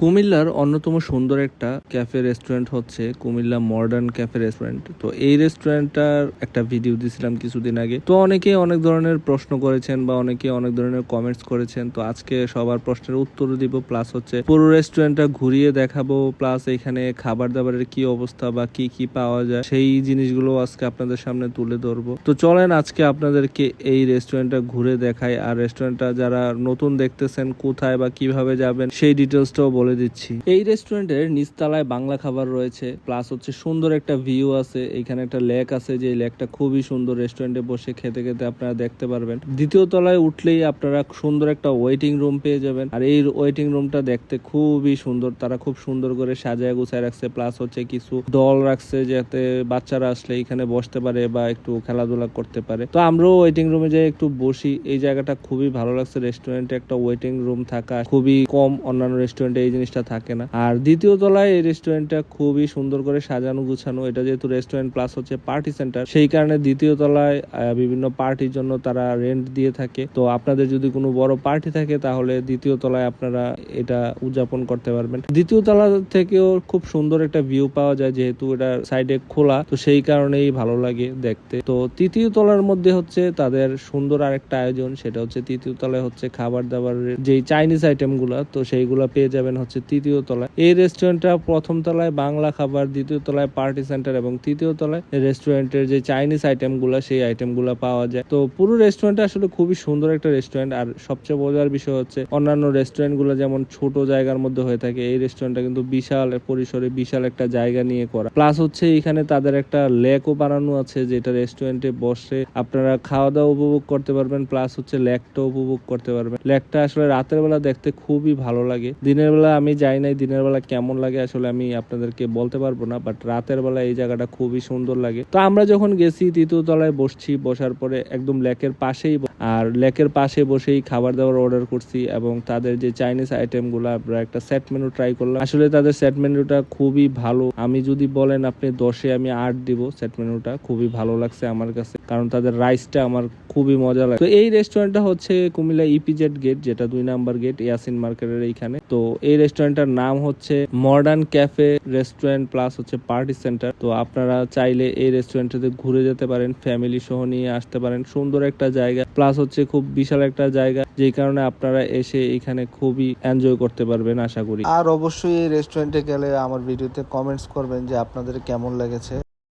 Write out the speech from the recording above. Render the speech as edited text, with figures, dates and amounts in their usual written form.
কুমিল্লার অন্যতম সুন্দর একটা ক্যাফে রেস্টুরেন্ট হচ্ছে কুমিল্লা মডার্ন ক্যাফে রেস্টুরেন্ট। তো এই রেস্টুরেন্টটার একটা ভিডিও দিছিলাম কিছুদিন আগে। তো অনেকে অনেক ধরনের প্রশ্ন করেছেন বা অনেকে অনেক ধরনের কমেন্টস করেছেন। তো আজকে সবার প্রশ্নের উত্তর দিব, প্লাস হচ্ছে পুরো রেস্টুরেন্টটা ঘুরিয়ে দেখাবো, প্লাস এখানে খাবার দাবারের কি অবস্থা বা কি কি পাওয়া যায় সেই জিনিসগুলো আজকে আপনাদের সামনে তুলে ধরবো। তো চলেন আজকে আপনাদেরকে এই রেস্টুরেন্টটা ঘুরে দেখাই, আর রেস্টুরেন্টটা যারা নতুন দেখতেছেন কোথায় বা কিভাবে যাবেন সেই ডিটেলসটাও বলে দিচ্ছি। এই রেস্টুরেন্টের নিচতলায় বাংলা খাবার রয়েছে, প্লাস হচ্ছে সুন্দর একটা ভিউ আছে। এখানে একটা লেক আছে, যে লেকটা খুবই সুন্দর। রেস্টুরেন্টে বসে খেতে খেতে আপনারা দেখতে পারবেন। দ্বিতীয় তলায় উঠলেই আপনারা সুন্দর একটা ওয়েটিং রুম পেয়ে যাবেন, আর এই ওয়েটিং রুমটা দেখতে খুবই সুন্দর। তারা খুব সুন্দর করে সাজায় গুছায় রাখছে, প্লাস হচ্ছে কিছু দল রাখছে যাতে বাচ্চারা আসলে এখানে বসতে পারে বা একটু খেলাধুলা করতে পারে। তো আমরাও ওয়েটিং রুমে যাই একটু বসি। এই জায়গাটা খুবই ভালো লাগছে। রেস্টুরেন্টে একটা ওয়েটিং রুম থাকা খুবই কম, অন্যান্য রেস্টুরেন্টে এই জিনিসটা থাকে না। আর দ্বিতীয় তলায় এই রেস্টুরেন্টটা খুবই সুন্দর করে সাজানো গুছানো। এটা যেহেতু রেস্টুরেন্ট প্লাস হচ্ছে পার্টি সেন্টার, সেই কারণে দ্বিতীয় তলায় বিভিন্ন পার্টির জন্য তারা রেন্ট দিয়ে থাকে। তো আপনাদের যদি কোনো বড় পার্টি থাকে তাহলে দ্বিতীয় তলায় আপনারা এটা উদযাপন করতে পারবেন। দ্বিতীয় তলা থেকেও খুব সুন্দর একটা ভিউ পাওয়া যায়, যেহেতু এটা সাইডে খোলা, তো সেই কারণেই ভালো লাগে দেখতে। তো তৃতীয় তলার মধ্যে হচ্ছে তাদের সুন্দর আরেকটা আয়োজন, সেটা হচ্ছে তৃতীয় তলায় হচ্ছে খাবার দাবারের যে চাইনিজ আইটেম গুলা, তো সেইগুলা পেয়ে যাবেন হচ্ছে তৃতীয় তলায়। এই রেস্টুরেন্টটা প্রথম তলায় বাংলা খাবার, দ্বিতীয় তলায় পার্টি সেন্টার এবং তৃতীয় তলায় রেস্টুরেন্টের যে চাইনিজ আইটেম গুলা সেই আইটেম গুলা পাওয়া যায়। তো পুরো রেস্টুরেন্টটা আসলে খুবই সুন্দর একটা রেস্টুরেন্ট। আর সবচেয়ে মজার বিষয় হচ্ছে অন্যান্য রেস্টুরেন্ট গুলো যেমন ছোট জায়গার মধ্যে হয়ে থাকে, এই রেস্টুরেন্টটা কিন্তু বিশাল পরিসরে বিশাল একটা জায়গা নিয়ে করা। প্লাস হচ্ছে এখানে তাদের একটা লেকও বানানো আছে, যেটা রেস্টুরেন্টে বসে আপনারা খাওয়া দাওয়া উপভোগ করতে পারবেন, প্লাস হচ্ছে লেকটা উপভোগ করতে পারবেন। লেকটা আসলে রাতের বেলা দেখতে খুবই ভালো লাগে। দিনের বেলা আমি যাই নাই, দিনের বেলা কেমন লাগে আসলে আমি আপনাদেরকে বলতে পারবো না, বাট রাতের বেলা এই জায়গাটা খুবই সুন্দর লাগে। তো আমরা যখন গেছি তৃতীয় তলায় বসছি, বসার পরে একদম লেকের পাশেই, আর লেকের পাশে বসেই খাবার দাবার অর্ডার করছি এবং তাদের যে চাইনিজ আইটেম গুলো আমরা একটা সেট মেনু ট্রাই করলাম। আসলে তাদের সেট মেনুটা খুবই ভালো। আমি যদি বলেন আপনি 10-এ আমি 8 দিব। সেট মেনুটা খুবই ভালো লাগছে আমার কাছে, কারণ তাদের রাইসটা আমার খুবই মজা লাগে। তো এই রেস্টুরেন্টটা হচ্ছে কুমিল্লা ইপিজেড গেট, যেটা 2 নাম্বার গেট ইয়াসিন মার্কেটের এইখানে। তো এই রেস্টুরেন্টটার নাম হচ্ছে মডার্ন ক্যাফে রেস্টুরেন্ট প্লাস হচ্ছে পার্টি সেন্টার। তো আপনারা চাইলে এই রেস্টুরেন্টটাতে ঘুরে যেতে পারেন, ফ্যামিলি সহ নিয়ে আসতে পারেন। সুন্দর একটা জায়গা, প্লাস হচ্ছে খুব বিশাল একটা জায়গা, যেই কারণে আপনারা এসে এখানে খুবই এনজয় করতে পারবেন আশা করি। আর অবশ্যই এই রেস্টুরেন্টে গেলে আমার ভিডিওতে কমেন্টস করবেন যে আপনাদের কেমন লেগেছে।